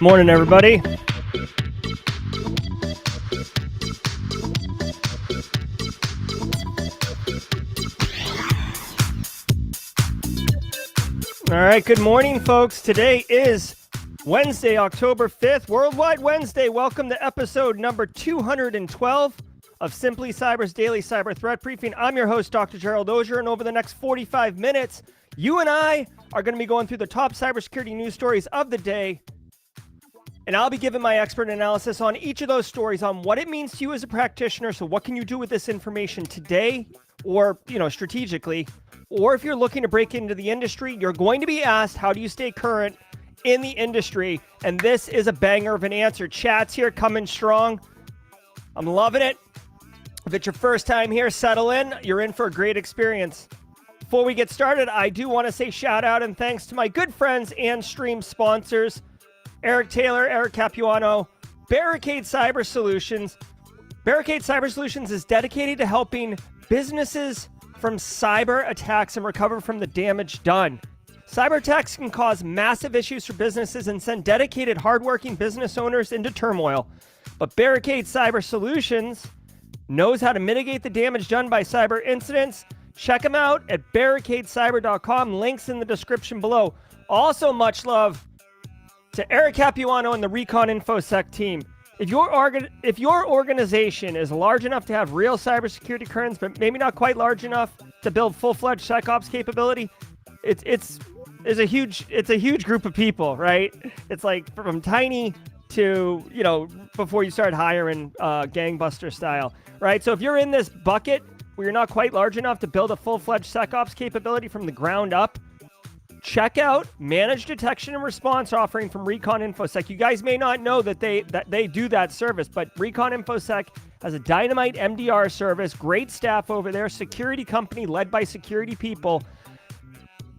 Morning, everybody. All right, good morning, folks. Today is Wednesday, October 5th, Worldwide Wednesday. Welcome to episode number 212 of Simply Cyber's Daily Cyber Threat Briefing. I'm your host, Dr. Gerald Auger, and over the next 45 minutes, you and I are going to be going through the top cybersecurity news stories of the day, and I'll be giving my expert analysis on each of those stories on what it means to you as a practitioner. So what can you do with this information today or, strategically? Or if you're looking to break into the industry, you're going to be asked, how do you stay current in the industry? And this is a banger of an answer. Chat's here coming strong. I'm loving it. If it's your first time here, settle in. You're in for a great experience. Before we get started, I do want to say shout out and thanks to my good friends and stream sponsors, Eric Taylor, Eric Capuano, Barricade Cyber Solutions. Barricade Cyber Solutions is dedicated to helping businesses from cyber attacks and recover from the damage done. Cyber attacks can cause massive issues for businesses and send dedicated, hardworking business owners into turmoil. But Barricade Cyber Solutions knows how to mitigate the damage done by cyber incidents. Check them out at barricadecyber.com. Links in the description below. Also, much love to Eric Capuano and the Recon InfoSec team. If your organization is large enough to have real cybersecurity currents, but maybe not quite large enough to build full-fledged SecOps capability, it's a huge group of people, right? It's like from tiny to, before you start hiring gangbuster style, right? So if you're in this bucket where you're not quite large enough to build a full-fledged SecOps capability from the ground up, check out Managed Detection and Response offering from Recon InfoSec. You guys may not know that they do that service, but Recon InfoSec has a dynamite MDR service, great staff over there, security company led by security people.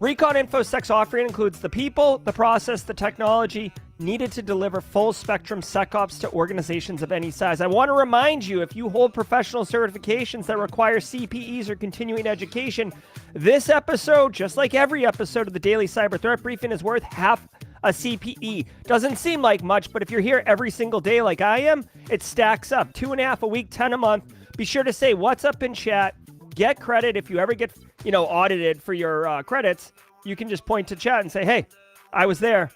Recon InfoSec's offering includes the people, the process, the technology needed to deliver full spectrum SecOps to organizations of any size. I want to remind you, if you hold professional certifications that require CPEs or continuing education, this episode, just like every episode of the Daily Cyber Threat Briefing, is worth half a CPE. Doesn't seem like much, but if you're here every single day like I am, it stacks up. 2.5 a week, 10 a month. Be sure to say what's up in chat. Get credit. If you ever get, audited for your credits, you can just point to chat and say, hey, I was there.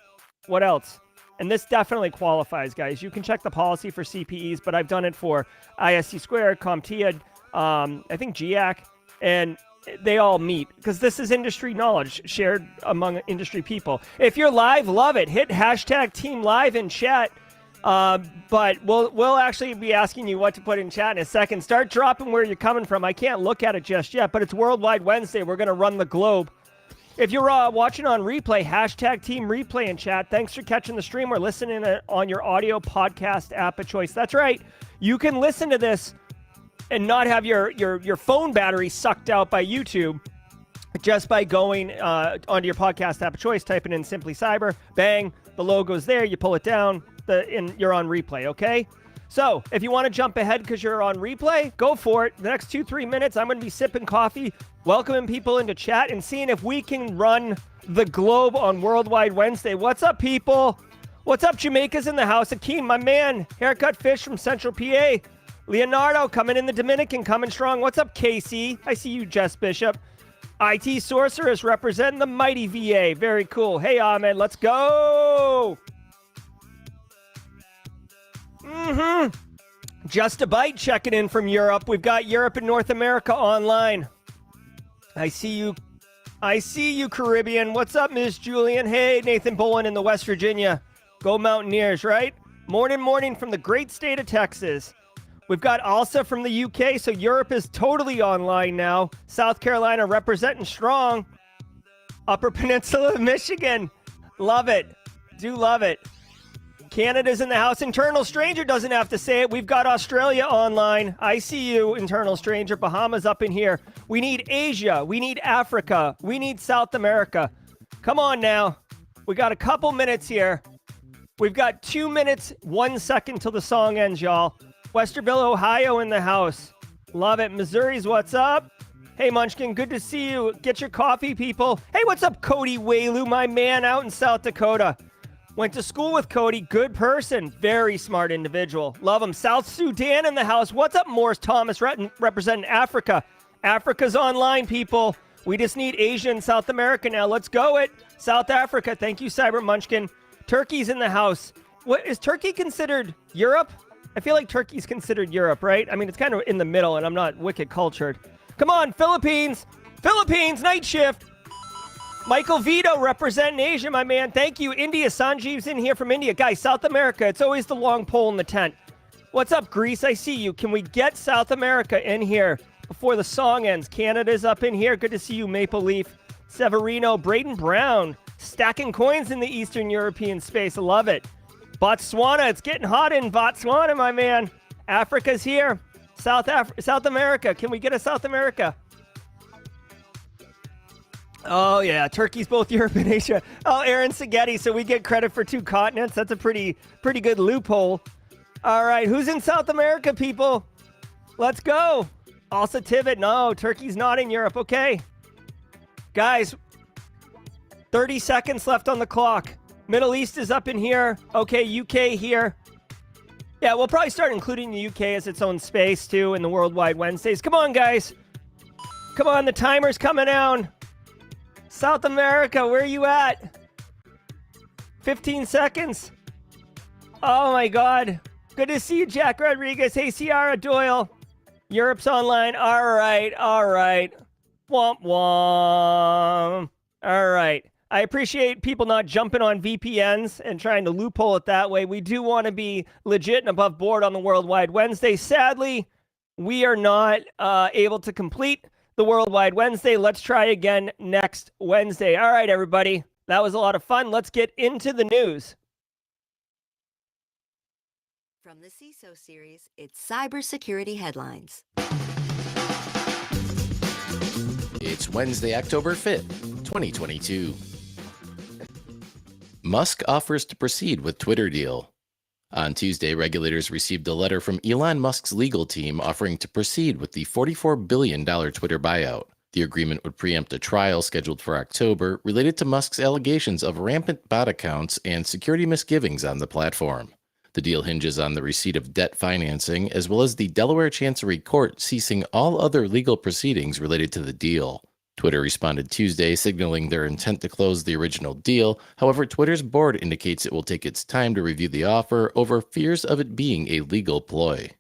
What else? And this definitely qualifies, guys. You can check the policy for CPEs, but I've done it for ISC Squared, CompTIA, I think GIAC, and they all meet because this is industry knowledge shared among industry people. If you're live, love it. Hit hashtag Team Live in chat. But we'll actually be asking you what to put in chat in a second. Start dropping where you're coming from. I can't look at it just yet, but it's Worldwide Wednesday. We're going to run the globe. If you're watching on replay, hashtag Team Replay in chat. Thanks for catching the stream or listening on your audio podcast app of choice. That's right. You can listen to this and not have your phone battery sucked out by YouTube just by going onto your podcast app of choice, typing in Simply Cyber, bang, the logo's there, you pull it down, and you're on replay, okay? So if you want to jump ahead because you're on replay, go for it. The next 2-3 minutes, I'm going to be sipping coffee, welcoming people into chat, and seeing if we can run the globe on Worldwide Wednesday. What's up, people? What's up, Jamaica's in the house? Akeem, my man. Haircut Fish from Central PA. Leonardo coming in the Dominican, coming strong. What's up, KC? I see you, Jess Bishop. IT Sorceress representing the mighty VA. Very cool. Hey, Ahmed, let's go. Just a Bite checking in from Europe. We've got Europe and North America online. I see you, Caribbean. What's up, Ms. Julian? Hey, Nathan Bowen in the West Virginia. Go Mountaineers, right? Morning from the great state of Texas. We've got Alsa from the UK, so Europe is totally online now. South Carolina representing strong. Upper Peninsula of Michigan. Love it. Do love it. Canada's in the house. Internal Stranger doesn't have to say it. We've got Australia online. I see you, Internal Stranger. Bahamas up in here. We need Asia. We need Africa. We need South America. Come on now. We got a couple minutes here. We've got 2 minutes, 1 second till the song ends, y'all. Westerville, Ohio in the house. Love it. Missouri's what's up? Hey, Munchkin, good to see you. Get your coffee, people. Hey, what's up, Cody Waylu, my man out in South Dakota? Went to school with Cody. Good person. Very smart individual. Love him. South Sudan in the house. What's up, Morris Thomas, representing Africa? Africa's online, people. We just need Asia and South America now. Let's go it. South Africa. Thank you, Cyber Munchkin. Turkey's in the house. What is Turkey considered Europe? I feel like Turkey's considered Europe, right? I mean, it's kind of in the middle, and I'm not wicked cultured. Come on, Philippines. Philippines, night shift. Michael Vito representing Asia, my man. Thank you. India, Sanjeev's in here from India. Guys, South America, it's always the long pole in the tent. What's up, Greece? I see you. Can we get South America in here before the song ends? Canada's up in here. Good to see you, Maple Leaf. Severino, Braden Brown, stacking coins in the Eastern European space. I love it. Botswana, it's getting hot in Botswana, my man. Africa's here. South America. Can we get a South America? Oh, yeah. Turkey's both Europe and Asia. Oh, Aaron Seghetti. So we get credit for 2 continents. That's a pretty good loophole. All right. Who's in South America, people? Let's go. Also, Tivit. No, Turkey's not in Europe. Okay. Guys, 30 seconds left on the clock. Middle East is up in here. Okay, UK here. Yeah, we'll probably start including the UK as its own space, too, in the Worldwide Wednesdays. Come on, guys. Come on, the timer's coming down. South America, where are you at? 15 seconds. Oh, my God. Good to see you, Jack Rodriguez. Hey, Ciara Doyle. Europe's online. All right. Womp womp. All right. I appreciate people not jumping on VPNs and trying to loophole it that way. We do want to be legit and above board on the Worldwide Wednesday. Sadly, we are not able to complete the Worldwide Wednesday. Let's try again next Wednesday. All right, everybody. That was a lot of fun. Let's get into the news. From the CISO series, it's cybersecurity headlines. It's Wednesday, October 5th, 2022. Musk offers to proceed with Twitter deal. On Tuesday, regulators received a letter from Elon Musk's legal team offering to proceed with the $44 billion Twitter buyout. The agreement would preempt a trial scheduled for October related to Musk's allegations of rampant bot accounts and security misgivings on the platform. The deal hinges on the receipt of debt financing, as well as the Delaware Chancery Court ceasing all other legal proceedings related to the deal. Twitter responded Tuesday, signaling their intent to close the original deal. However, Twitter's board indicates it will take its time to review the offer over fears of it being a legal ploy.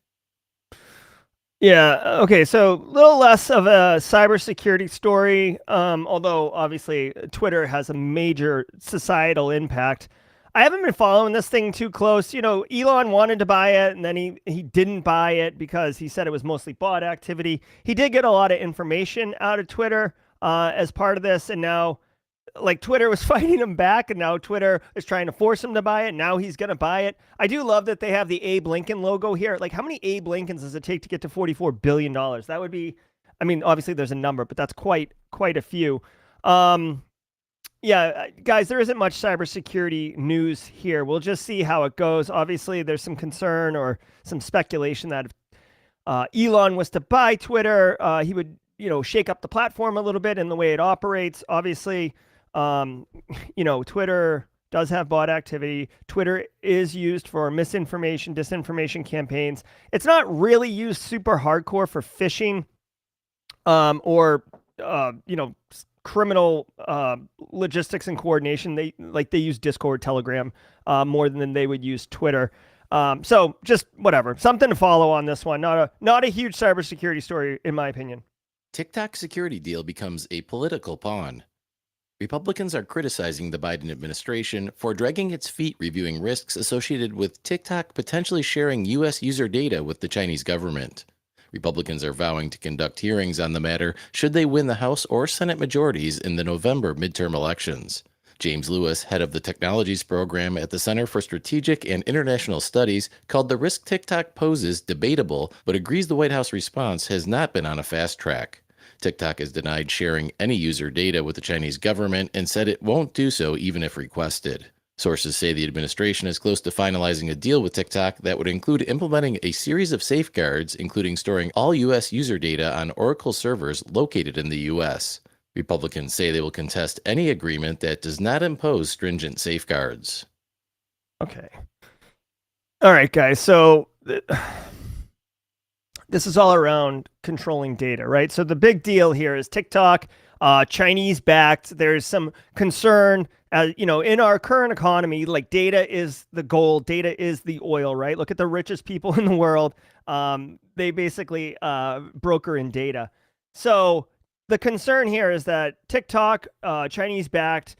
Yeah, okay, so a little less of a cybersecurity story, although obviously Twitter has a major societal impact. I haven't been following this thing too close. You know, Elon wanted to buy it, and then he didn't buy it because he said it was mostly bot activity. He did get a lot of information out of Twitter as part of this, and now, like, Twitter was fighting him back, and now Twitter is trying to force him to buy it. Now he's going to buy it. I do love that they have the Abe Lincoln logo here. Like, how many Abe Lincolns does it take to get to $44 billion? That would be, I mean, obviously there's a number, but that's quite a few. Yeah, guys, there isn't much cybersecurity news here. We'll just see how it goes. Obviously, there's some concern or some speculation that if Elon was to buy Twitter, he would, shake up the platform a little bit in the way it operates. Obviously, Twitter does have bot activity. Twitter is used for misinformation, disinformation campaigns. It's not really used super hardcore for phishing or criminal logistics and coordination. They use Discord, Telegram more than they would use Twitter. So just whatever, something to follow on this one. Not a huge cybersecurity story in my opinion. TickTock security deal becomes a political pawn. Republicans are criticizing the Biden administration for dragging its feet reviewing risks associated with TickTock potentially sharing U.S. user data with the Chinese government. Republicans are vowing to conduct hearings on the matter should they win the House or Senate majorities in the November midterm elections. James Lewis, head of the Technologies program at the Center for Strategic and International Studies, called the risk TickTock poses debatable, but agrees the White House response has not been on a fast track. TickTock has denied sharing any user data with the Chinese government and said it won't do so even if requested. Sources say the administration is close to finalizing a deal with TickTock that would include implementing a series of safeguards, including storing all U.S. user data on Oracle servers located in the U.S. Republicans say they will contest any agreement that does not impose stringent safeguards. Okay. All right, guys. So this is all around controlling data, right? So the big deal here is TikTok, Chinese backed. There's some concern, in our current economy, like data is the gold, data is the oil, right? Look at the richest people in the world. They basically broker in data. So the concern here is that TikTok, Chinese backed,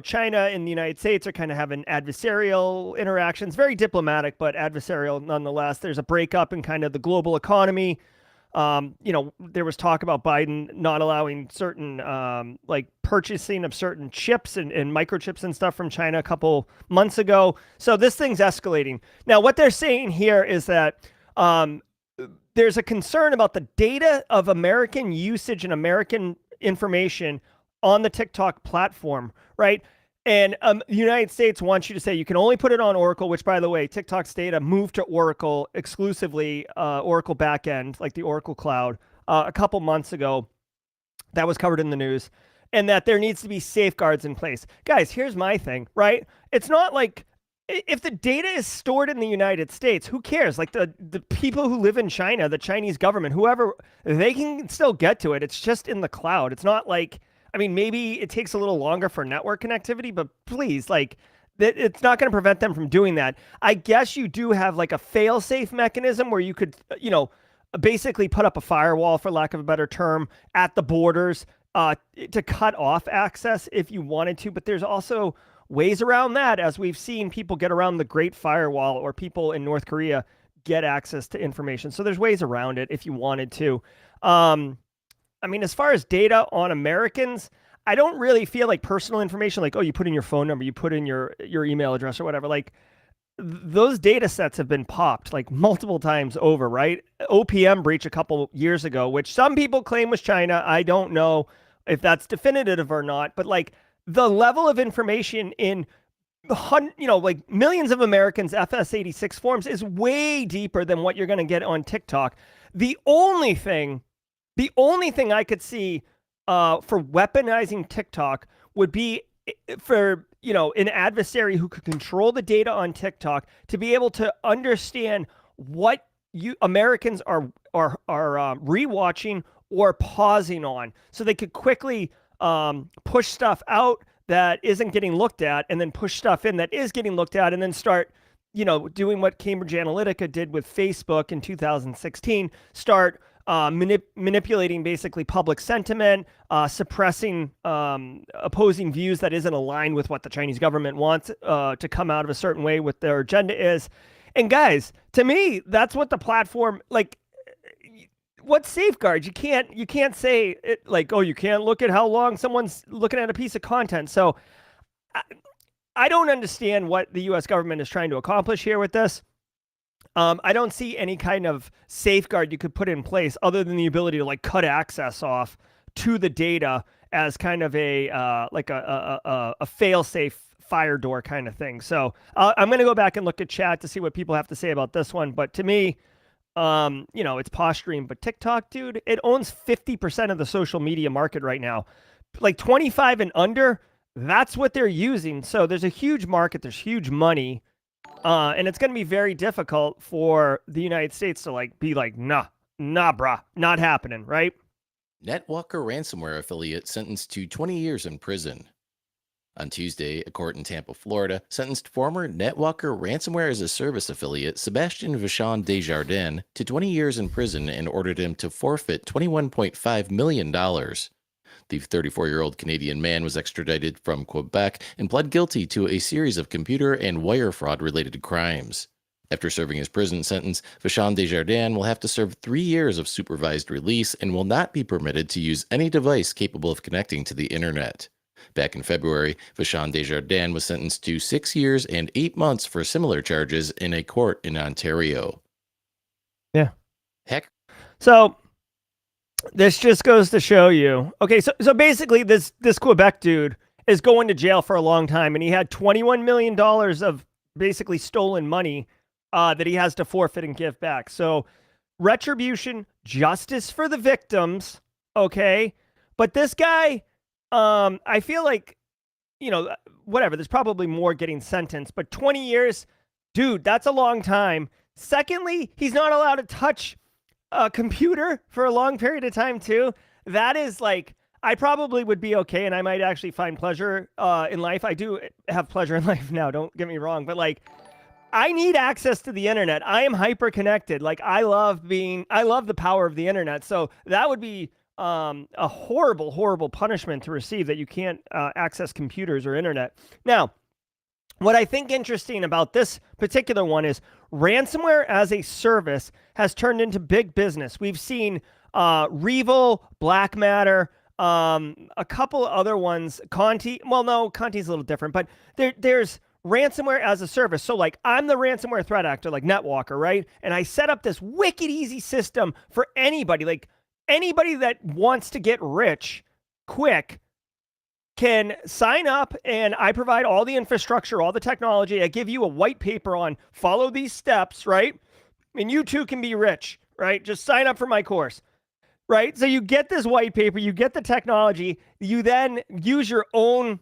China and the United States are kind of having adversarial interactions, very diplomatic, but adversarial nonetheless. There's a breakup in kind of the global economy. There was talk about Biden not allowing certain, purchasing of certain chips and microchips and stuff from China a couple months ago. So this thing's escalating. Now, what they're saying here is that there's a concern about the data of American usage and American information on the TikTok platform, right? And the United States wants you to say you can only put it on Oracle, which, by the way, TikTok's data moved to Oracle exclusively, Oracle backend, like the Oracle cloud, a couple months ago. That was covered in the news. And that there needs to be safeguards in place. Guys, here's my thing, right? It's not like if the data is stored in the United States, who cares? Like the people who live in China, the Chinese government, whoever, they can still get to it. It's just in the cloud. It's not like, maybe it takes a little longer for network connectivity, but please, it's not going to prevent them from doing that. I guess you do have like a fail-safe mechanism where you could, basically put up a firewall, for lack of a better term, at the borders to cut off access if you wanted to. But there's also ways around that, as we've seen people get around the Great Firewall, or people in North Korea get access to information. So there's ways around it if you wanted to. As far as data on Americans, I don't really feel like personal information, like, oh, you put in your phone number, you put in your email address or whatever, like those data sets have been popped like multiple times over, right? OPM breach a couple years ago, which some people claim was China. I don't know if that's definitive or not, but like the level of information in millions of Americans' FS86 forms is way deeper than what you're going to get on TikTok. The only thing I could see for weaponizing TikTok would be for, an adversary who could control the data on TikTok to be able to understand what Americans are rewatching or pausing on, so they could quickly push stuff out that isn't getting looked at, and then push stuff in that is getting looked at, and then start, doing what Cambridge Analytica did with Facebook in 2016, start manipulating basically public sentiment, suppressing opposing views that isn't aligned with what the Chinese government wants to come out of a certain way, what their agenda is. And guys, to me, that's what the platform, like, what safeguards? You can't say it like, oh, you can't look at how long someone's looking at a piece of content. So I don't understand what the U.S. government is trying to accomplish here with this. I don't see any kind of safeguard you could put in place other than the ability to like cut access off to the data as kind of a fail-safe fire door kind of thing. So I'm going to go back and look at chat to see what people have to say about this one. But to me, it's posturing. But TikTok, dude, it owns 50% of the social media market right now. Like 25 and under, that's what they're using. So there's a huge market. There's huge money. And it's going to be very difficult for the United States to be like, nah, brah, not happening, right? Netwalker ransomware affiliate sentenced to 20 years in prison. On Tuesday, a court in Tampa, Florida, sentenced former Netwalker ransomware as a service affiliate Sebastian Vachon Desjardins to 20 years in prison and ordered him to forfeit $21.5 million. The 34-year-old Canadian man was extradited from Quebec and pled guilty to a series of computer and wire fraud-related crimes. After serving his prison sentence, Vachon Desjardins will have to serve 3 years of supervised release and will not be permitted to use any device capable of connecting to the internet. Back in February, Vachon Desjardins was sentenced to 6 years and 8 months for similar charges in a court in Ontario. Yeah. Heck. So this just goes to show you. Okay, so basically this Quebec dude is going to jail for a long time, and he had $21 million of basically stolen money that he has to forfeit and give back. So retribution, justice for the victims, okay? But this guy, I feel like, whatever, there's probably more getting sentenced, but 20 years, dude, that's a long time. Secondly, he's not allowed to touch a computer for a long period of time too. That is like, I probably would be okay, and I might actually find pleasure in life. I do have pleasure in life now, don't get me wrong, but like, I need access to the internet. I am hyper connected. Like, I love the power of the internet. So that would be a horrible, horrible punishment to receive, that you can't access computers or internet. Now, what I think interesting about this particular one is ransomware as a service has turned into big business. We've seen Revil, Black Matter, a couple other ones, Conti. Well, no, Conti's a little different, but there's ransomware as a service. So like, I'm the ransomware threat actor, like Netwalker, right? And I set up this wicked easy system for anybody, like anybody that wants to get rich quick can sign up, and I provide all the infrastructure, all the technology. I give you a white paper on follow these steps, right? And you too can be rich, right? Just sign up for my course, right? So you get this white paper, you get the technology, you then use your own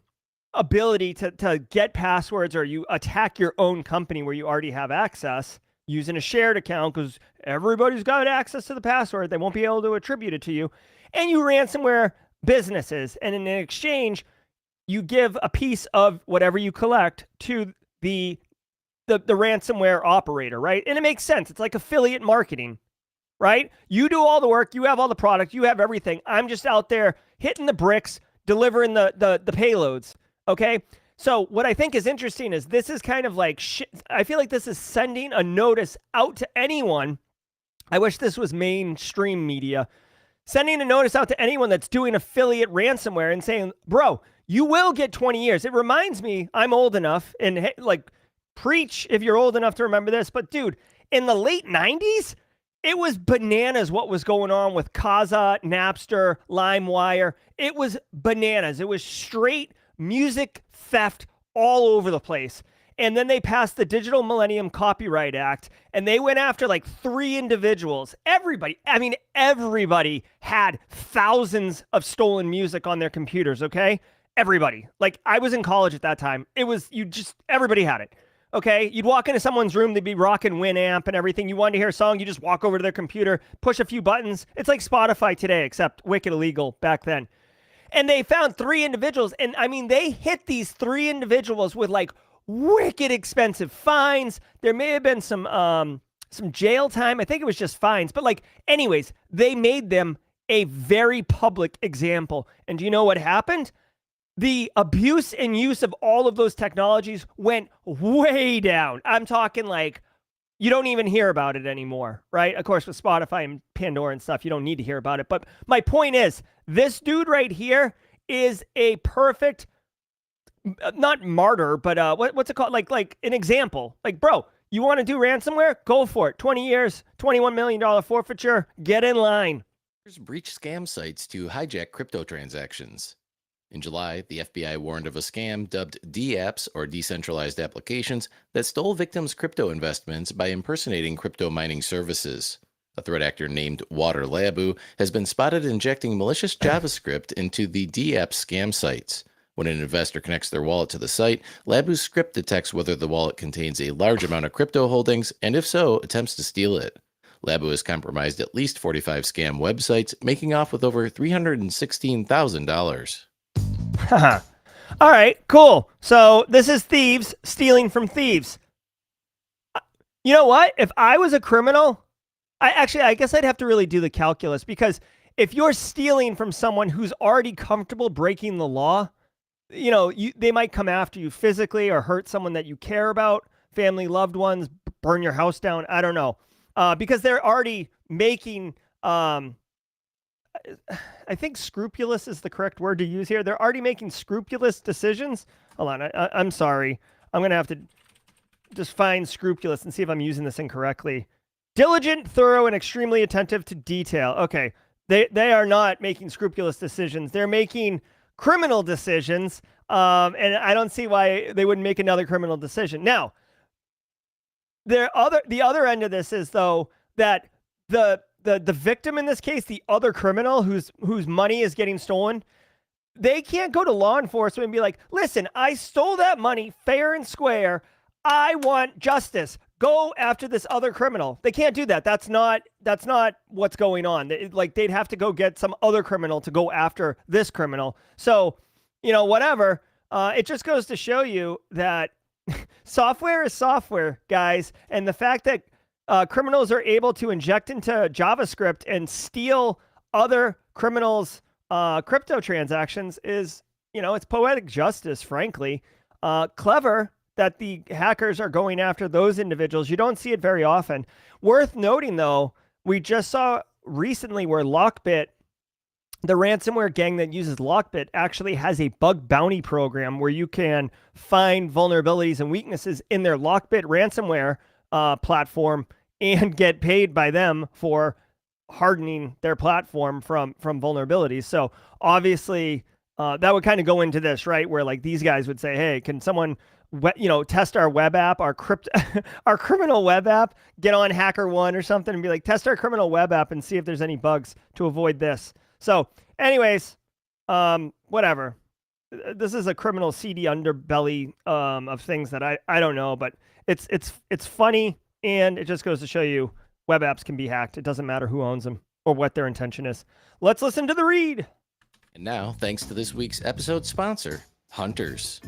ability to get passwords, or you attack your own company where you already have access using a shared account, because everybody's got access to the password. They won't be able to attribute it to you. And you ransomware businesses, and in exchange, you give a piece of whatever you collect to the ransomware operator, right? And it makes sense. It's like affiliate marketing, right? You do all the work, you have all the product, you have everything. I'm just out there hitting the bricks, delivering the payloads, okay? So what I think is interesting is this is kind of like, I feel like this is sending a notice out to anyone. I wish this was mainstream media. Sending a notice out to anyone that's doing affiliate ransomware and saying, bro, you will get 20 years. It reminds me, I'm old enough, and like, preach if you're old enough to remember this, but dude, in the late 90s, it was bananas what was going on with Kazaa, Napster, LimeWire. It was bananas. It was straight music theft all over the place. And then they passed the Digital Millennium Copyright Act, and they went after like 3 individuals. Everybody had thousands of stolen music on their computers, okay? Everybody. Like, I was in college at that time. It was, everybody had it, okay? You'd walk into someone's room, they'd be rocking Winamp and everything. You wanted to hear a song, you just walk over to their computer, push a few buttons. It's like Spotify today, except wicked illegal back then. And they found 3 individuals, and I mean, they hit these 3 individuals with like wicked expensive fines. There may have been some jail time. I think it was just fines. But like, anyways, they made them a very public example. And do you know what happened? The abuse and use of all of those technologies went way down. I'm talking like, you don't even hear about it anymore, right? Of course, with Spotify and Pandora and stuff, you don't need to hear about it. But my point is, this dude right here is a perfect, not martyr, but what's it called? Like an example. Like, bro, you want to do ransomware? Go for it. 20 years, $21 million forfeiture. Get in line. Breach scam sites to hijack crypto transactions. In July, the FBI warned of a scam dubbed DApps, or decentralized applications, that stole victims' crypto investments by impersonating crypto mining services. A threat actor named Water Labu has been spotted injecting malicious JavaScript into the DApps scam sites. When an investor connects their wallet to the site, Labu's script detects whether the wallet contains a large amount of crypto holdings, and if so, attempts to steal it. Labu has compromised at least 45 scam websites, making off with over $316,000. All right, cool. So this is thieves stealing from thieves. You know what? If I was a criminal, I guess I'd have to really do the calculus, because if you're stealing from someone who's already comfortable breaking the law, they might come after you physically or hurt someone that you care about, family, loved ones, burn your house down. I don't know. Because they're already making, I think scrupulous is the correct word to use here. They're already making scrupulous decisions. Hold on. I'm sorry. I'm going to have to just find scrupulous and see if I'm using this incorrectly. Diligent, thorough, and extremely attentive to detail. Okay. They are not making scrupulous decisions. They're making criminal decisions. And I don't see why they wouldn't make another criminal decision. Now, the other end of this is, though, that the victim in this case, the other criminal whose money is getting stolen, they can't go to law enforcement and be like, listen, I stole that money fair and square. I want justice. Go after this other criminal. They can't do that. That's not what's going on. They'd have to go get some other criminal to go after this criminal. So, whatever. It just goes to show you that software is software, guys. And the fact that criminals are able to inject into JavaScript and steal other criminals' crypto transactions is, it's poetic justice, frankly. Clever that the hackers are going after those individuals. You don't see it very often. Worth noting, though, we just saw recently where Lockbit, the ransomware gang that uses Lockbit, actually has a bug bounty program where you can find vulnerabilities and weaknesses in their Lockbit ransomware platform and get paid by them for hardening their platform from vulnerabilities. So obviously that would kind of go into this, right? Where like these guys would say, hey, can someone test our web app, our criminal web app, get on HackerOne or something and be like, test our criminal web app and see if there's any bugs to avoid this. So anyways, whatever. This is a criminal seedy underbelly of things that I don't know, but it's funny, and it just goes to show you web apps can be hacked. It doesn't matter who owns them or what their intention is. Let's listen to the read. And now, thanks to this week's episode sponsor, Hunters.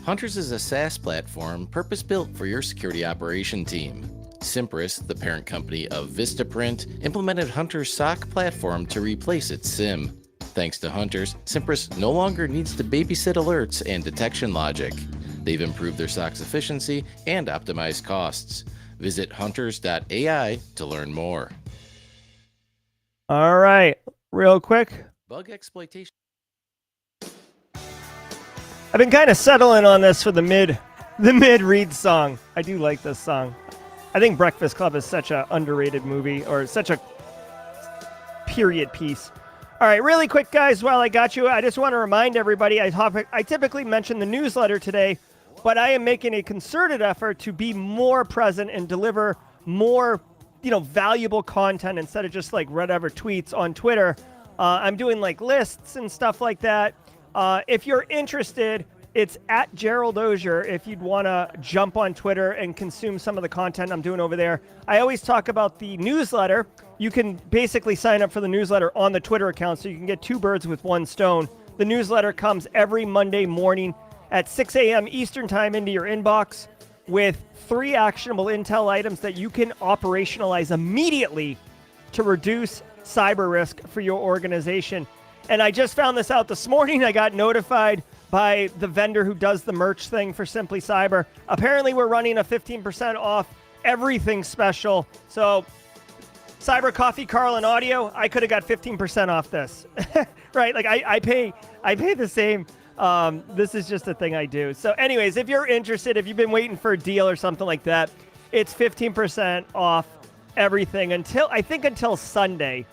Hunters is a SaaS platform purpose-built for your security operation team. Cimpress, the parent company of Vistaprint, implemented Hunter's SOC platform to replace its SIM. Thanks to Hunters, Cimpress no longer needs to babysit alerts and detection logic. They've improved their SOC's efficiency and optimized costs. Visit hunters.ai to learn more. All right, real quick. Bug exploitation. I've been kind of settling on this for the mid read song. I do like this song. I think Breakfast Club is such an underrated movie, or such a period piece. All right, really quick, guys, while I got you, I just want to remind everybody, I typically mention the newsletter today, but I am making a concerted effort to be more present and deliver more, valuable content instead of just like whatever tweets on Twitter. I'm doing like lists and stuff like that. If you're interested, it's at Gerald Auger if you'd want to jump on Twitter and consume some of the content I'm doing over there. I always talk about the newsletter. You can basically sign up for the newsletter on the Twitter account, so you can get two birds with one stone. The newsletter comes every Monday morning at 6 a.m. Eastern Time into your inbox with 3 actionable intel items that you can operationalize immediately to reduce cyber risk for your organization. And I just found this out this morning. I got notified by the vendor who does the merch thing for Simply Cyber. Apparently, we're running a 15% off everything special. So, Cyber Coffee, Carl, and Audio, I could have got 15% off this, right? Like I pay the same. This is just a thing I do. So, anyways, if you're interested, if you've been waiting for a deal or something like that, it's 15% off everything until Sunday.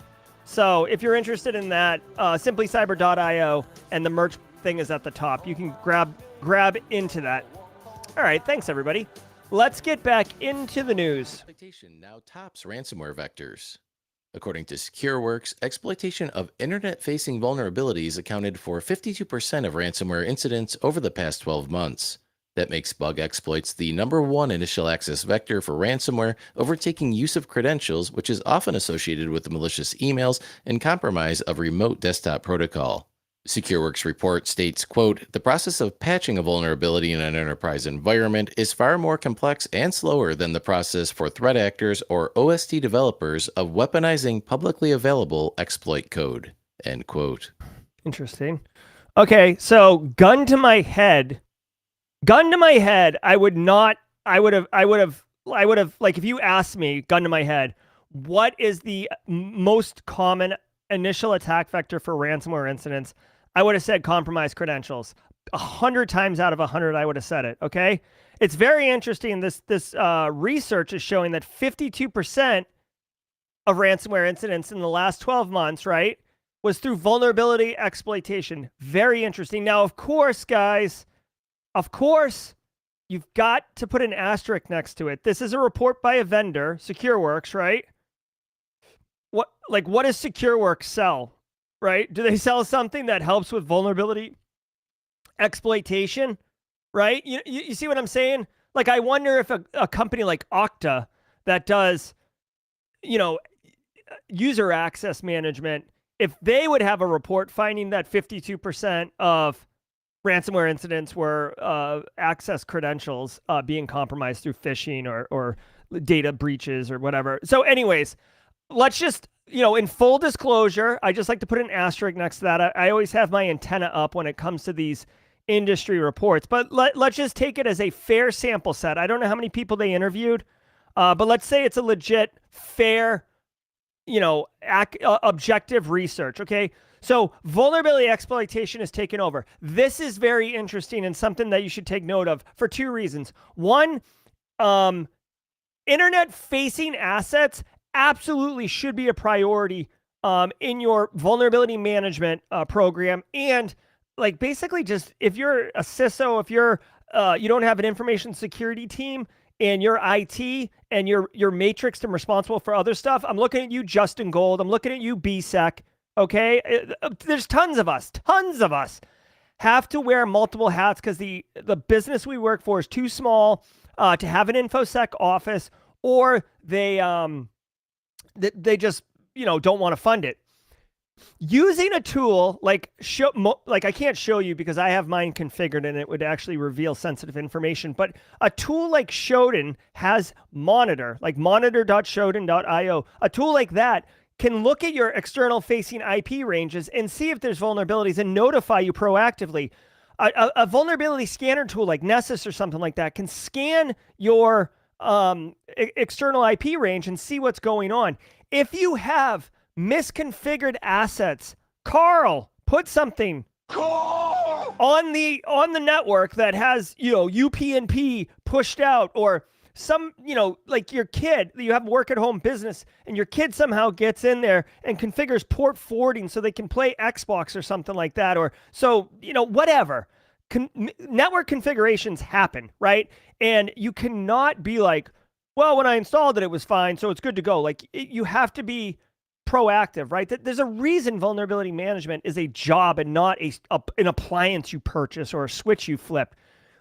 So if you're interested in that, simplycyber.io, and the merch thing is at the top. You can grab into that. All right, thanks everybody. Let's get back into the news. Exploitation now tops ransomware vectors. According to SecureWorks, exploitation of internet-facing vulnerabilities accounted for 52% of ransomware incidents over the past 12 months. That makes bug exploits the #1 initial access vector for ransomware, overtaking use of credentials, which is often associated with malicious emails and compromise of remote desktop protocol. SecureWorks report states, quote, "The process of patching a vulnerability in an enterprise environment is far more complex and slower than the process for threat actors or OST developers of weaponizing publicly available exploit code," end quote. Interesting. Okay, so gun to my head, I would have, like, if you asked me, gun to my head, what is the most common initial attack vector for ransomware incidents? I would have said compromised credentials. 100 times out of 100, I would have said it, okay? It's very interesting. This research is showing that 52% of ransomware incidents in the last 12 months, right, was through vulnerability exploitation. Very interesting. Now, of course, guys, you've got to put an asterisk next to it. This is a report by a vendor, SecureWorks, right? What does SecureWorks sell, right? Do they sell something that helps with vulnerability exploitation, right? You see what I'm saying? Like, I wonder if a company like Okta that does, user access management, if they would have a report finding that 52% of ransomware incidents were access credentials being compromised through phishing or data breaches or whatever. So anyways, let's just, in full disclosure, I just like to put an asterisk next to that. I always have my antenna up when it comes to these industry reports, but let's just take it as a fair sample set. I don't know how many people they interviewed, but let's say it's a legit, fair, objective research. Okay. So vulnerability exploitation is taken over. This is very interesting and something that you should take note of for two reasons. One, internet-facing assets absolutely should be a priority in your vulnerability management program. And like basically just if you're a CISO, if you're you don't have an information security team and you're IT and you're matrixed and responsible for other stuff, I'm looking at you, Justin Gold. I'm looking at you, BSEC. Okay, there's tons of us have to wear multiple hats because the business we work for is too small to have an InfoSec office, or they just don't want to fund it. Using a tool like I can't show you because I have mine configured and it would actually reveal sensitive information, but a tool like Shodan has Monitor, like monitor.shodan.io. A tool like that can look at your external facing IP ranges and see if there's vulnerabilities and notify you proactively. A vulnerability scanner tool like Nessus or something like that can scan your external IP range and see what's going on. If you have misconfigured assets, Carl, put something on the network that has, UPnP pushed out, or some, like your kid, you have work at home business and your kid somehow gets in there and configures port forwarding so they can play Xbox or something like that. Or so, whatever. Network configurations happen, right? And you cannot be like, well, when I installed it, it was fine, so it's good to go. Like, you have to be proactive, right? There's a reason vulnerability management is a job and not an appliance you purchase or a switch you flip.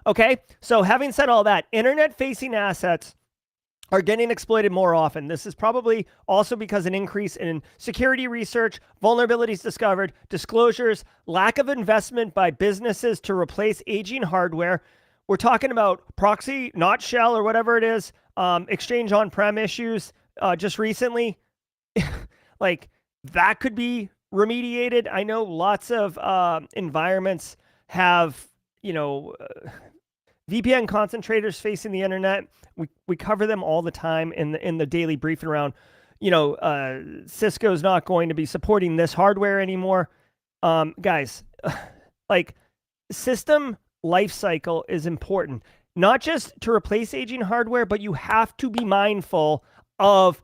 Okay, so having said all that, internet-facing assets are getting exploited more often. This is probably also because an increase in security research, vulnerabilities discovered, disclosures, lack of investment by businesses to replace aging hardware. We're talking about proxy, not shell, or whatever it is, Exchange on-prem issues just recently. Like, that could be remediated. I know lots of environments have, VPN concentrators facing the internet. We cover them all the time in the daily briefing around, Cisco's not going to be supporting this hardware anymore. Guys, like, system life cycle is important, not just to replace aging hardware, but you have to be mindful of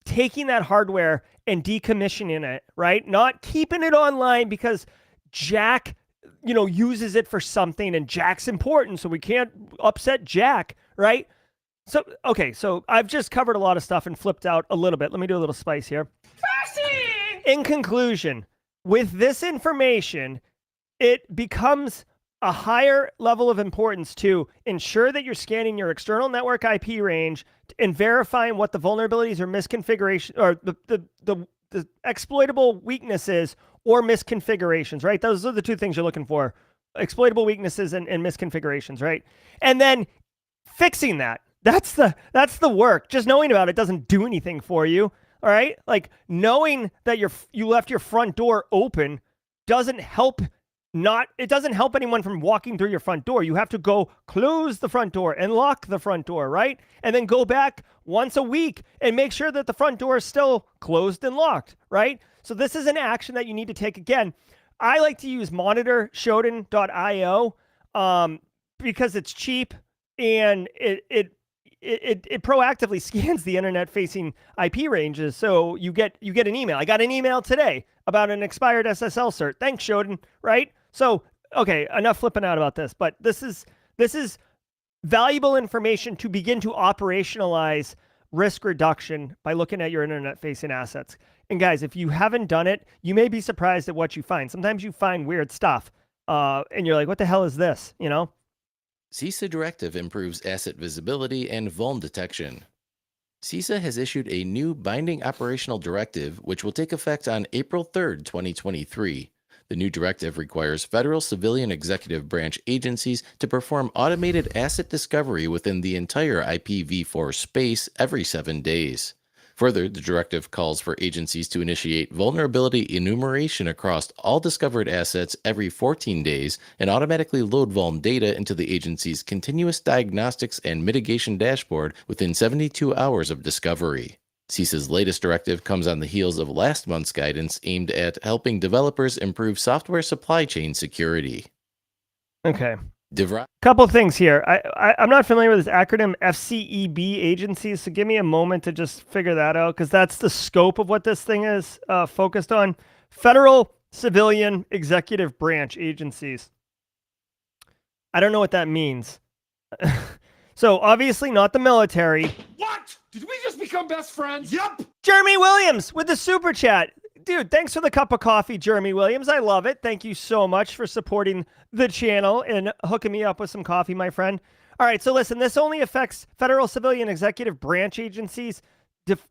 taking that hardware and decommissioning it, right? Not keeping it online because Jack uses it for something and Jack's important, so we can't upset Jack, right? So, okay, so I've just covered a lot of stuff and flipped out a little bit. Let me do a little spice here. In conclusion, with this information, it becomes a higher level of importance to ensure that you're scanning your external network IP range and verifying what the vulnerabilities or misconfiguration or the exploitable weaknesses or misconfigurations, right? Those are the two things you're looking for: exploitable weaknesses and misconfigurations, right? And then fixing that. That's the work. Just knowing about it doesn't do anything for you, all right? Like, knowing that you left your front door open doesn't help. It doesn't help anyone from walking through your front door. You have to go close the front door and lock the front door, right? And then go back once a week and make sure that the front door is still closed and locked, right? So this is an action that you need to take. Again, I like to use monitor.shodan.io because it's cheap and it it proactively scans the internet-facing IP ranges. So you get an email. I got an email today about an expired SSL cert. Thanks, Shodan. Right? So okay, enough flipping out about this. But this is valuable information to begin to operationalize risk reduction by looking at your internet-facing assets. And guys, if you haven't done it, you may be surprised at what you find. Sometimes you find weird stuff, and you're like, "What the hell is this?" You know. CISA Directive improves asset visibility and vuln detection. CISA has issued a new binding operational directive, which will take effect on April 3rd, 2023. The new directive requires federal civilian executive branch agencies to perform automated asset discovery within the entire IPv4 space every 7 days. Further, the directive calls for agencies to initiate vulnerability enumeration across all discovered assets every 14 days and automatically load vuln data into the agency's continuous diagnostics and mitigation dashboard within 72 hours of discovery. CISA's latest directive comes on the heels of last month's guidance aimed at helping developers improve software supply chain security. Okay. DeVry. Couple things here. I'm not familiar with this acronym FCEB agencies, so give me a moment to just figure that out, because that's the scope of what this thing is focused on. Federal Civilian Executive Branch Agencies. I don't know what that means. So obviously not the military. What? Did we just become best friends? Yep. Jeremy Williams with the super chat. Dude, thanks for the cup of coffee, Jeremy Williams. I love it. Thank you so much for supporting the channel and hooking me up with some coffee, my friend. All right, so listen, this only affects federal civilian executive branch agencies.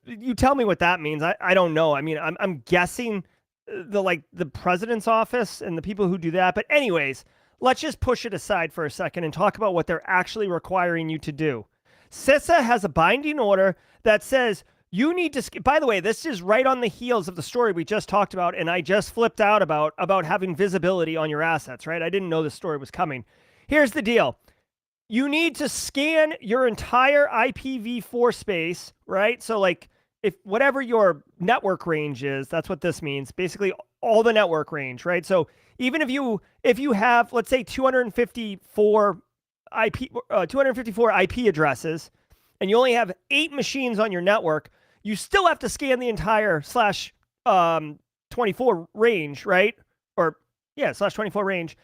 You tell me what that means. I don't know. I mean, I'm guessing the president's office and the people who do that. But anyways, let's just push it aside for a second and talk about what they're actually requiring you to do. CISA has a binding order that says you need to, by the way, this is right on the heels of the story we just talked about, and I just flipped out about having visibility on your assets, right? I didn't know this story was coming. Here's the deal. You need to scan your entire IPv4 space, right? So like if whatever your network range is, that's what this means. Basically all the network range, right? So even if you have, let's say 254 IP addresses, and you only have 8 machines on your network, you still have to scan the entire /24 range, right? Or yeah, /24 range.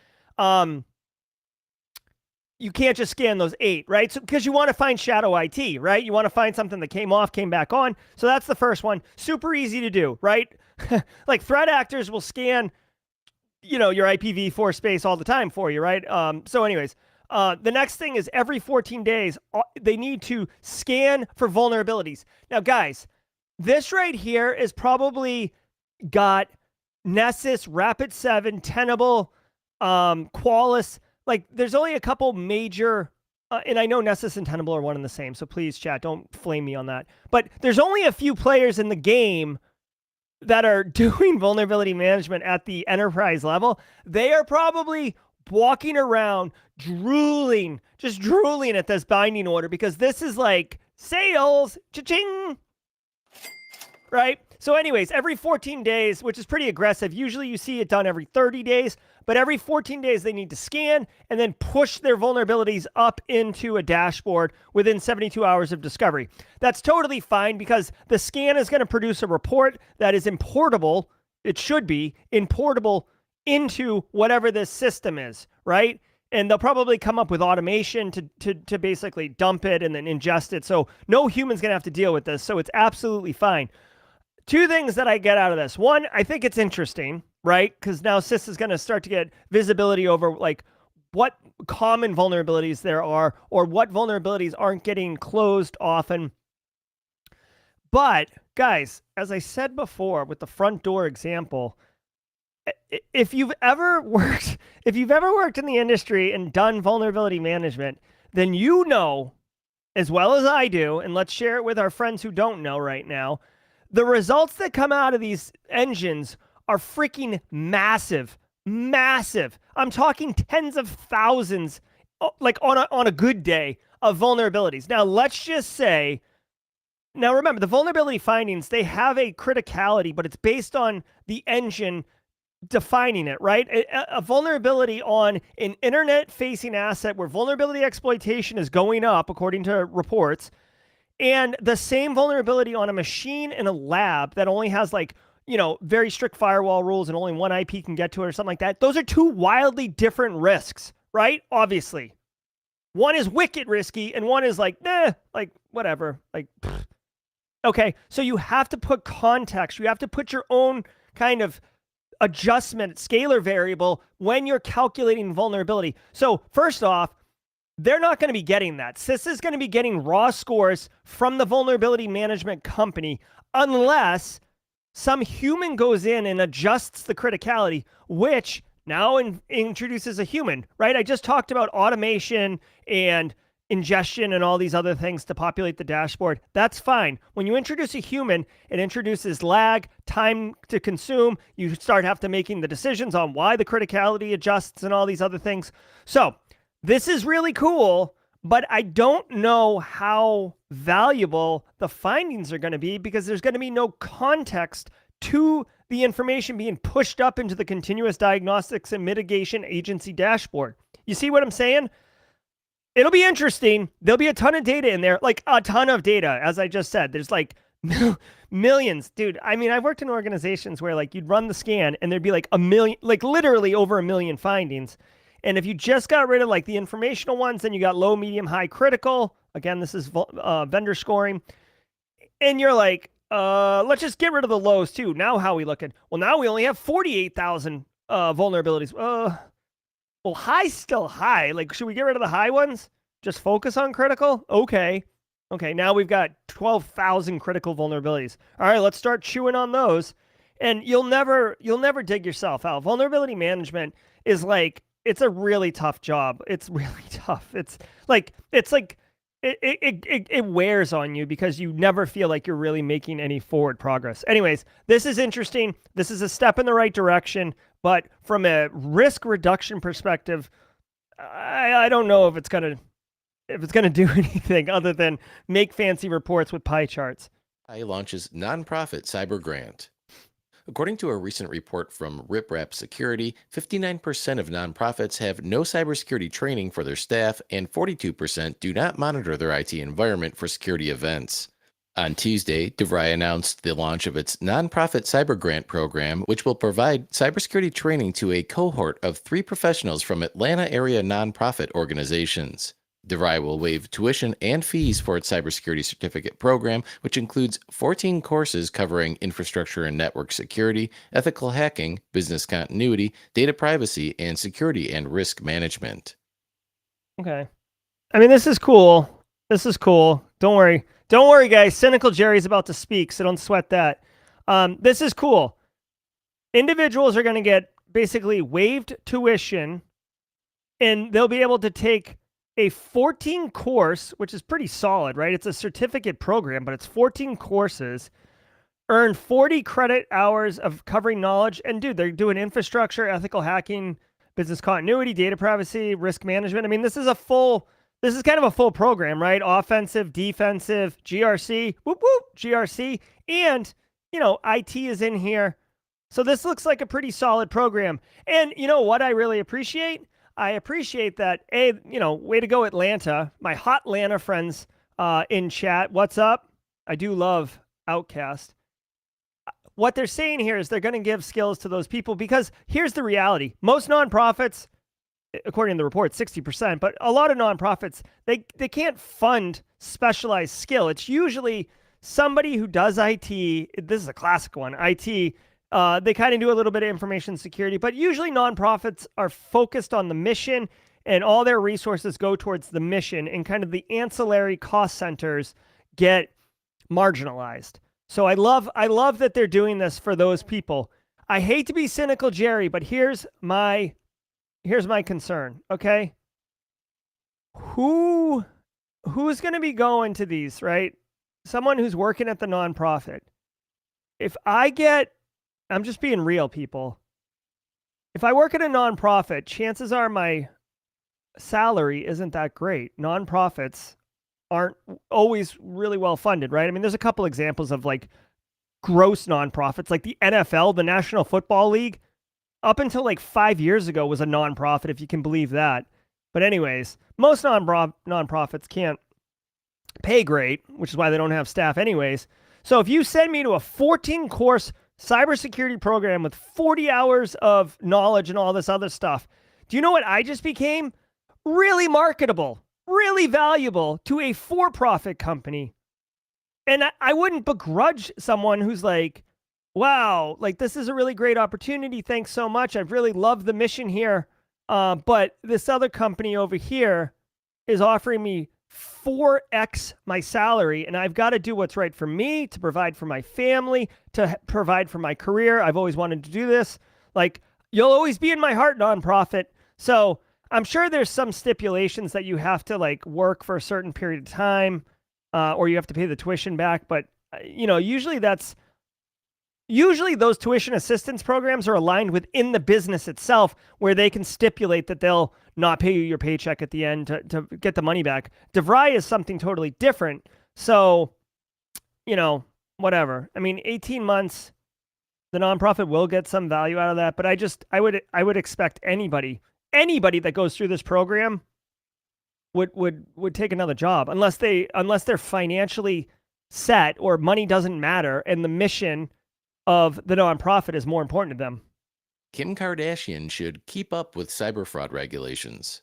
You can't just scan those 8, right? So because you want to find shadow IT, right? You want to find something that came off, came back on. So that's the first one. Super easy to do, right? Like threat actors will scan, your IPv4 space all the time for you, right? So anyways, the next thing is every 14 days, they need to scan for vulnerabilities. Now, guys, this right here is probably got Nessus, Rapid7, Tenable, Qualys. Like, there's only a couple major, and I know Nessus and Tenable are one and the same, so please, chat, don't flame me on that. But there's only a few players in the game that are doing vulnerability management at the enterprise level. They are probably walking around drooling at this binding order, because this is like sales, cha-ching, right? So anyways, every 14 days, which is pretty aggressive. Usually you see it done every 30 days, but every 14 days they need to scan and then push their vulnerabilities up into a dashboard within 72 hours of discovery. That's totally fine, because the scan is going to produce a report that is importable. It should be importable into whatever this system is, right? And they'll probably come up with automation to basically dump it and then ingest it. So no human's going to have to deal with this. So it's absolutely fine. Two things that I get out of this. One, I think it's interesting, right? Because now CIS is going to start to get visibility over like what common vulnerabilities there are, or what vulnerabilities aren't getting closed often. But guys, as I said before with the front door example, if you've ever worked in the industry and done vulnerability management, then you know as well as I do, and let's share it with our friends who don't know right now, the results that come out of these engines are freaking massive. Massive. I'm talking tens of thousands, like on a good day, of vulnerabilities. Now, let's just say, now remember, the vulnerability findings, they have a criticality, but it's based on the engine defining it, right? A vulnerability on an internet-facing asset where vulnerability exploitation is going up, according to reports, and the same vulnerability on a machine in a lab that only has like, very strict firewall rules and only one IP can get to it or something like that. Those are two wildly different risks, right? Obviously. One is wicked risky and one is like, like whatever. Like, pfft. Okay, so you have to put context. You have to put your own kind of adjustment, scalar variable when you're calculating vulnerability. So first off, they're not going to be getting that. CIS is going to be getting raw scores from the vulnerability management company unless some human goes in and adjusts the criticality, which now introduces a human, right? I just talked about automation and ingestion and all these other things to populate the dashboard. That's fine. When you introduce a human, it introduces lag, time to consume. You start have to making the decisions on why the criticality adjusts and all these other things. So this is really cool, but I don't know how valuable the findings are going to be because there's going to be no context to the information being pushed up into the continuous diagnostics and mitigation agency dashboard. You see what I'm saying? It'll be interesting. There'll be a ton of data in there, like a ton of data. As I just said, there's like millions, dude. I mean, I've worked in organizations where like you'd run the scan and there'd be like a million, like literally over a million findings. And if you just got rid of like the informational ones, then you got low, medium, high, critical. Again, this is vendor scoring. And you're like, let's just get rid of the lows too. Now how are we looking? Well, now we only have 48,000 vulnerabilities. Well, high's still high. Like, should we get rid of the high ones? Just focus on critical? Okay. Okay, now we've got 12,000 critical vulnerabilities. All right, let's start chewing on those. And you'll never dig yourself out. Vulnerability management is like, it's a really tough job. It's really tough. It wears on you because you never feel like you're really making any forward progress. Anyways, this is interesting. This is a step in the right direction, but from a risk reduction perspective, I don't know if it's gonna do anything other than make fancy reports with pie charts. AI launches nonprofit cyber grant. According to a recent report from RipRap Security, 59% of nonprofits have no cybersecurity training for their staff, and 42% do not monitor their IT environment for security events. On Tuesday, DeVry announced the launch of its nonprofit cyber grant program, which will provide cybersecurity training to a cohort of 3 professionals from Atlanta area nonprofit organizations. DeVry will waive tuition and fees for its cybersecurity certificate program, which includes 14 courses covering infrastructure and network security, ethical hacking, business continuity, data privacy, and security and risk management. Okay. I mean, this is cool. This is cool. Don't worry. Don't worry, guys. Cynical Jerry's about to speak, so don't sweat that. This is cool. Individuals are going to get basically waived tuition, and they'll be able to take a 14 course, which is pretty solid, right? It's a certificate program, but it's 14 courses, earn 40 credit hours of covering knowledge. And dude, they're doing infrastructure, ethical hacking, business continuity, data privacy, risk management. I mean, this is kind of a full program, right? Offensive, defensive, GRC, whoop, whoop, GRC. And, IT is in here. So this looks like a pretty solid program. And you know what I really appreciate? I appreciate that, way to go, Atlanta. My hot Atlanta friends in chat. What's up? I do love Outcast. What they're saying here is they're going to give skills to those people because here's the reality. Most nonprofits, according to the report, 60%, but a lot of nonprofits, they can't fund specialized skill. It's usually somebody who does IT. This is a classic one, IT. They kind of do a little bit of information security, but usually nonprofits are focused on the mission and all their resources go towards the mission, and kind of the ancillary cost centers get marginalized. So I love that they're doing this for those people. I hate to be cynical, Jerry, but here's my concern, okay? Who's going to be going to these, right? Someone who's working at the nonprofit. I'm just being real, people. If I work at a nonprofit, chances are my salary isn't that great. Nonprofits aren't always really well funded, right? I mean, there's a couple examples of like gross nonprofits, like the NFL, the National Football League. up until like 5 years ago was a nonprofit, if you can believe that. But anyways, most nonprofits can't pay great, which is why they don't have staff anyways. So if you send me to a 14-course cybersecurity program with 40 hours of knowledge and all this other stuff, do you know what I just became? Really marketable, really valuable to a for-profit company. And I wouldn't begrudge someone who's like, wow, like this is a really great opportunity. Thanks so much. I've really loved the mission here. But this other company over here is offering me 4x my salary, and I've got to do what's right for me, to provide for my family, to provide for my career. I've always wanted to do this. Like, you'll always be in my heart, nonprofit. So I'm sure there's some stipulations that you have to like work for a certain period of time, or you have to pay the tuition back. But usually those tuition assistance programs are aligned within the business itself, where they can stipulate that they'll not pay you your paycheck at the end to get the money back. DeVry is something totally different. So, whatever. I mean, 18 months, the nonprofit will get some value out of that. But I would expect anybody that goes through this program would take another job unless they're financially set or money doesn't matter and the mission of the nonprofit is more important to them. Kim Kardashian should keep up with cyber fraud regulations.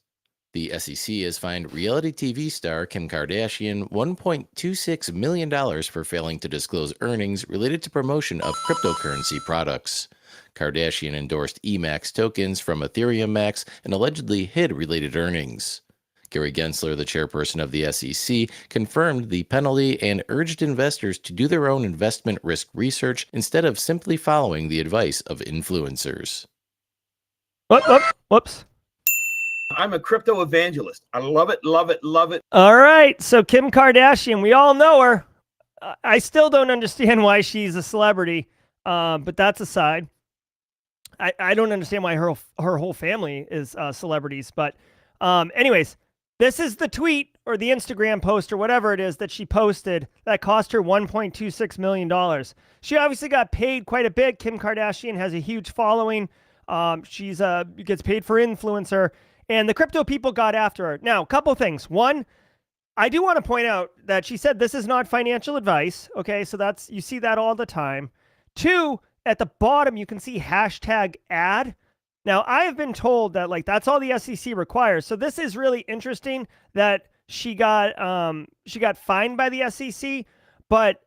The SEC has fined reality TV star Kim Kardashian $1.26 million for failing to disclose earnings related to promotion of cryptocurrency products. Kardashian endorsed EMAX tokens from Ethereum Max and allegedly hid related earnings. Gary Gensler, the chairperson of the SEC, confirmed the penalty and urged investors to do their own investment risk research instead of simply following the advice of influencers. Whoops. I'm a crypto evangelist. I love it, love it, love it. All right. So Kim Kardashian, we all know her. I still don't understand why she's a celebrity, but that's aside. I don't understand why her whole family is celebrities. But anyways, this is the tweet or the Instagram post or whatever it is that she posted that cost her $1.26 million. She obviously got paid quite a bit. Kim Kardashian has a huge following. She's gets paid for influencer, and the crypto people got after her. Now, a couple things. One, I do want to point out that she said this is not financial advice. Okay, so you see that all the time. Two, at the bottom you can see #ad. Now, I have been told that that's all the SEC requires. So this is really interesting that she got fined by the SEC. But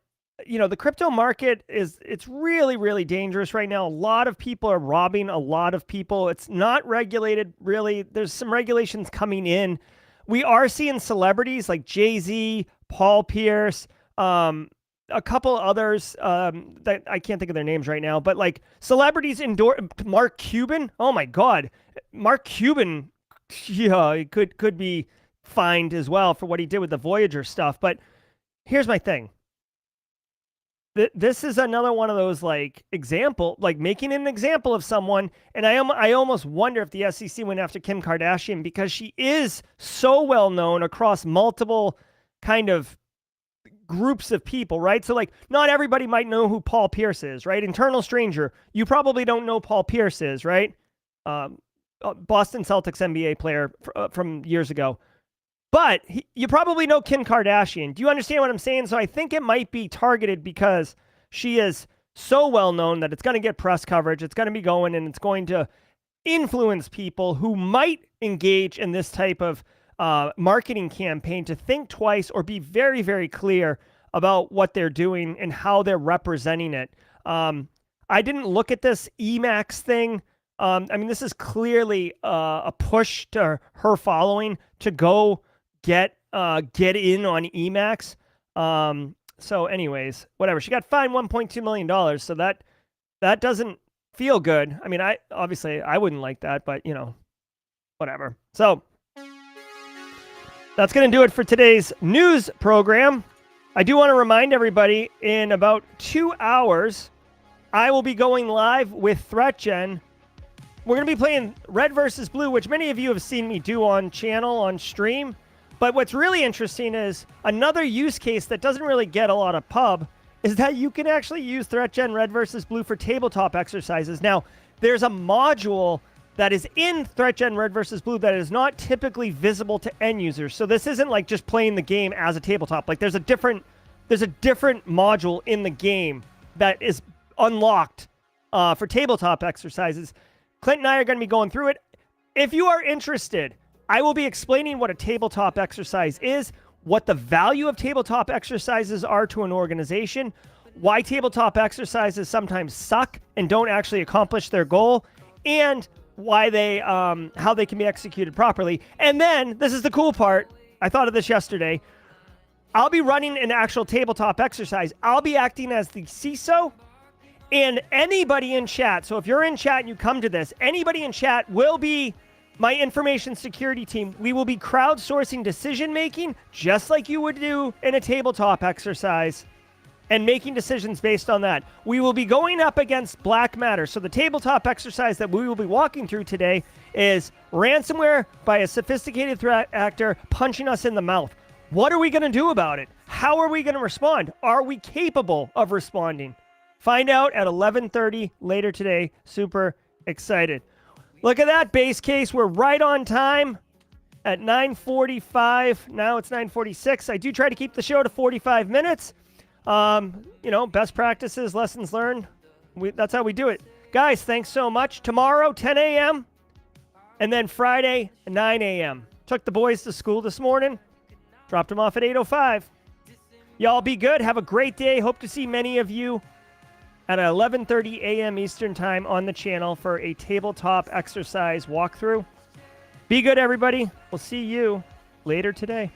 the crypto market it's really, really dangerous right now. A lot of people are robbing a lot of people. It's not regulated really. There's some regulations coming in. We are seeing celebrities like Jay-Z, Paul Pierce, a couple others that I can't think of their names right now, but celebrities endorse Mark Cuban. Oh my God, Mark Cuban, he could be fined as well for what he did with the Voyager stuff. But here's my thing. This is another one of those making an example of someone, and I almost wonder if the SEC went after Kim Kardashian because she is so well known across multiple kind of groups of people, right? So not everybody might know who Paul Pierce is, right? Internal stranger, you probably don't know Paul Pierce is, right? Boston Celtics NBA player from years ago. But you probably know Kim Kardashian. Do you understand what I'm saying? So I think it might be targeted because she is so well known that it's going to get press coverage. It's going to be going, and it's going to influence people who might engage in this type of marketing campaign to think twice or be very, very clear about what they're doing and how they're representing it. I didn't look at this EMAX thing. This is clearly a push to her following to go get in on EMAX. So anyways, whatever. She got fined $1.2 million. So that doesn't feel good. I mean, I wouldn't like that, but whatever. So that's going to do it for today's news program. I do want to remind everybody, in about 2 hours, I will be going live with ThreatGen. We're going to be playing Red versus Blue, which many of you have seen me do on channel, on stream. But what's really interesting is another use case that doesn't really get a lot of pub is that you can actually use ThreatGen Red versus Blue for tabletop exercises. Now, there's a module that is in ThreatGen Red versus Blue that is not typically visible to end users. So this isn't like just playing the game as a tabletop. Like there's a different module in the game that is unlocked for tabletop exercises. Clint and I are going to be going through it. If you are interested, I will be explaining what a tabletop exercise is, what the value of tabletop exercises are to an organization, why tabletop exercises sometimes suck and don't actually accomplish their goal, and why they how they can be executed properly. And then, this is the cool part, I thought of this yesterday, I'll be running an actual tabletop exercise. I'll be acting as the CISO, and anybody in chat, so if you're in chat and you come to this, anybody in chat will be my information security team. We will be crowdsourcing decision-making, just like you would do in a tabletop exercise, and making decisions based on that. We will be going up against black matter. So the tabletop exercise that we will be walking through today is ransomware by a sophisticated threat actor punching us in the mouth. What are we going to do about it? How are we going to respond? Are we capable of responding? Find out at 11:30 later today. Super excited. Look at that base case. We're right on time at 9:45. Now it's 9:46. I do try to keep the show to 45 minutes. Best practices, lessons learned. That's how we do it. Guys, thanks so much. Tomorrow, 10 a.m. And then Friday, 9 a.m. Took the boys to school this morning. Dropped them off at 8:05. Y'all be good. Have a great day. Hope to see many of you at 11:30 a.m. Eastern Time on the channel for a tabletop exercise walkthrough. Be good, everybody. We'll see you later today.